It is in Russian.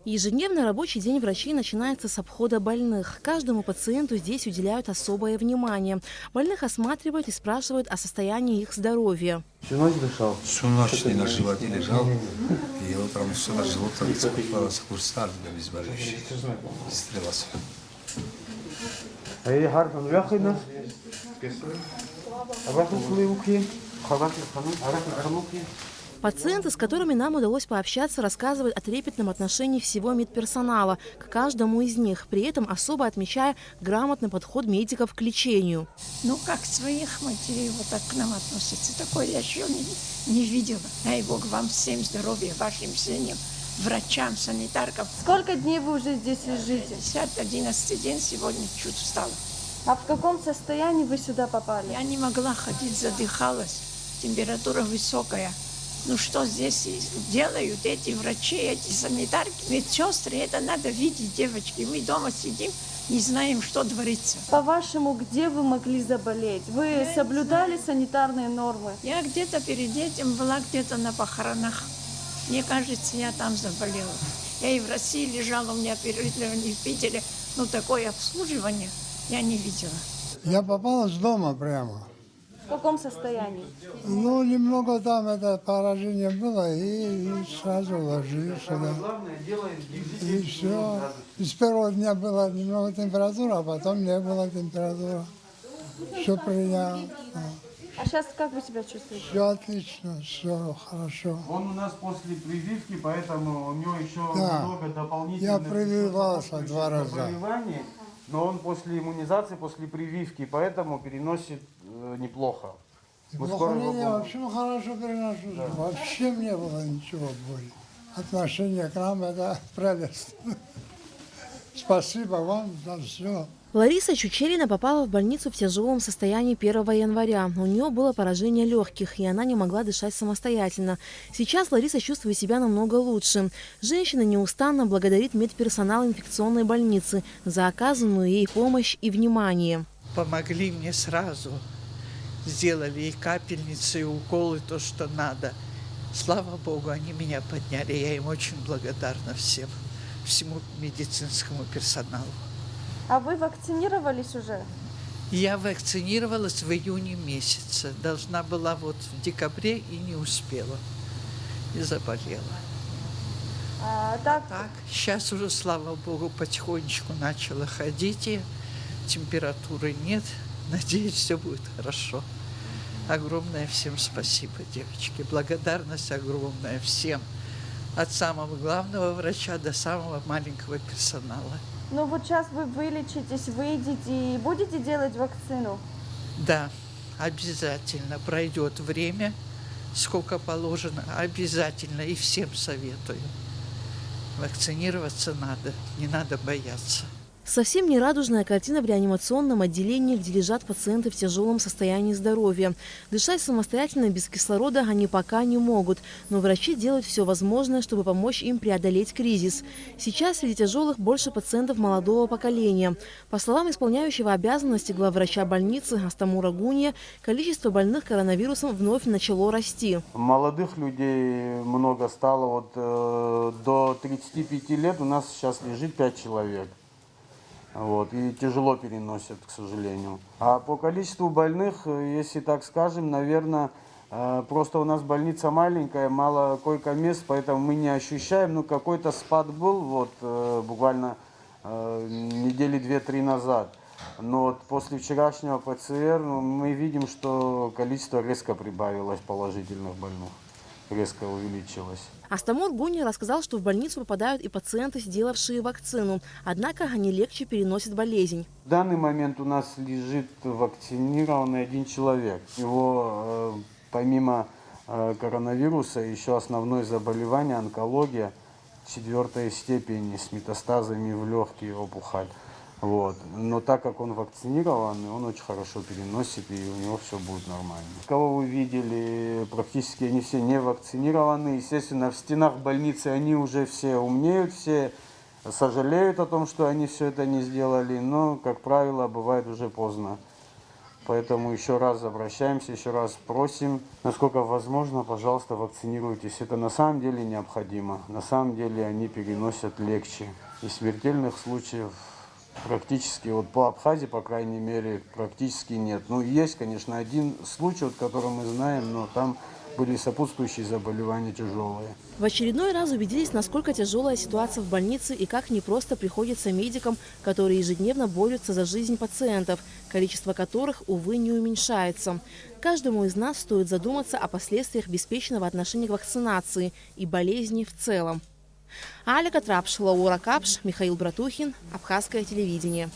Ежедневный рабочий день врачей начинается с обхода больных. Каждому пациенту здесь уделяют особое внимание. Больных осматривают и спрашивают о состоянии их здоровья. Всю ночь дышал? Всю ночь не на животе лежал, и утром все на желудок закупалось курсар для безболеющих. Стрелялся. Эй, Харпан, уехали? Пациенты, с которыми нам удалось пообщаться, рассказывают о трепетном отношении всего медперсонала к каждому из них, при этом особо отмечая грамотный подход медиков к лечению. Ну, как своих матерей вот так к нам относятся. Такое я еще не видела. Дай Бог вам всем здоровья, вашим семьям, врачам, санитаркам. Сколько дней вы уже здесь лежите? 10-11 день, сегодня чуть встала. А в каком состоянии вы сюда попали? Я не могла ходить, задыхалась. Температура высокая. Ну что здесь делают эти врачи, эти санитарки, медсестры? Это надо видеть, девочки. Мы дома сидим, не знаем, что творится. По-вашему, где вы могли заболеть? Вы соблюдали санитарные нормы? Я где-то перед этим была где-то на похоронах. Мне кажется, я там заболела. Я и в России лежала, у меня переливание в Питере. Ну, такое обслуживание я не видела. Я попала с дома прямо. В каком состоянии? Ну, немного там это поражение было, и сразу ложили сюда. И все. И с первого дня была немного температура, а потом не было температуры. Все приняло. А сейчас как вы себя чувствуете? Все отлично, все хорошо. Он у нас после прививки, поэтому у него еще Да. много дополнительных Я прививался 2 раза. заболеваний, но он после иммунизации, после прививки, поэтому переносит неплохо. Мы скоро его Я будем- вообще хорошо переношу. Вообще не было ничего боли. Отношение к нам это прелесть. Спасибо вам за все. Лариса Чучерина попала в больницу в тяжелом состоянии 1 января. У нее было поражение легких, и она не могла дышать самостоятельно. Сейчас Лариса чувствует себя намного лучше. Женщина неустанно благодарит медперсонал инфекционной больницы за оказанную ей помощь и внимание. Помогли мне сразу. Сделали и капельницы, и уколы, то, что надо. Слава Богу, они меня подняли. Я им очень благодарна всему медицинскому персоналу. А вы вакцинировались уже? Я вакцинировалась в июне месяце. Должна была вот в декабре и не успела. И заболела. Так, Сейчас уже, слава Богу, потихонечку начала ходить. И температуры нет. Надеюсь, все будет хорошо. Огромное всем спасибо, девочки. Благодарность огромная всем. От самого главного врача до самого маленького персонала. ну вот сейчас вы вылечитесь, выйдете и будете делать вакцину? Да, обязательно. Пройдет время, сколько положено, обязательно. И всем советую. Вакцинироваться надо, не надо бояться. Совсем не радужная картина в реанимационном отделении, где лежат пациенты в тяжелом состоянии здоровья. Дышать самостоятельно без кислорода они пока не могут, но врачи делают все возможное, чтобы помочь им преодолеть кризис. Сейчас среди тяжелых больше пациентов молодого поколения. По словам исполняющего обязанности главврача больницы Астамура Гунья, количество больных коронавирусом вновь начало расти. Молодых людей много стало. Вот до 35 лет у нас сейчас лежит 5 человек. Вот, и тяжело переносят, к сожалению. А по количеству больных, если так скажем, наверное, просто у нас больница маленькая, мало койко-мест, поэтому мы не ощущаем. Ну, какой-то спад был, вот, буквально недели 2-3 назад. Но вот после вчерашнего ПЦР мы видим, что количество резко прибавилось положительных больных, резко увеличилось. Астамур Гунья рассказал, что в больницу попадают и пациенты, сделавшие вакцину. Однако они легче переносят болезнь. В данный момент у нас лежит вакцинированный 1 человек. Его помимо коронавируса еще основное заболевание, онкология 4 степени с метастазами в легкие, опухоль. Вот. Но так как он вакцинирован, он очень хорошо переносит, и у него все будет нормально. Кого вы видели, практически они все не вакцинированы. Естественно, в стенах больницы они уже все умнеют, все сожалеют о том, что они все это не сделали. Но, как правило, бывает уже поздно. Поэтому еще раз обращаемся, еще раз просим, насколько возможно, пожалуйста, вакцинируйтесь. Это на самом деле необходимо. На самом деле они переносят легче. И смертельных случаев практически, вот по Абхазии, по крайней мере, практически нет. Ну, есть, конечно, один случай, вот, который мы знаем, но там были сопутствующие заболевания тяжелые. В очередной раз убедились, насколько тяжелая ситуация в больнице и как непросто приходится медикам, которые ежедневно борются за жизнь пациентов, количество которых, увы, не уменьшается. Каждому из нас стоит задуматься о последствиях беспечного отношения к вакцинации и болезни в целом. Аля Катрапш, Лаура Капш, Михаил Братухин, Абхазское телевидение.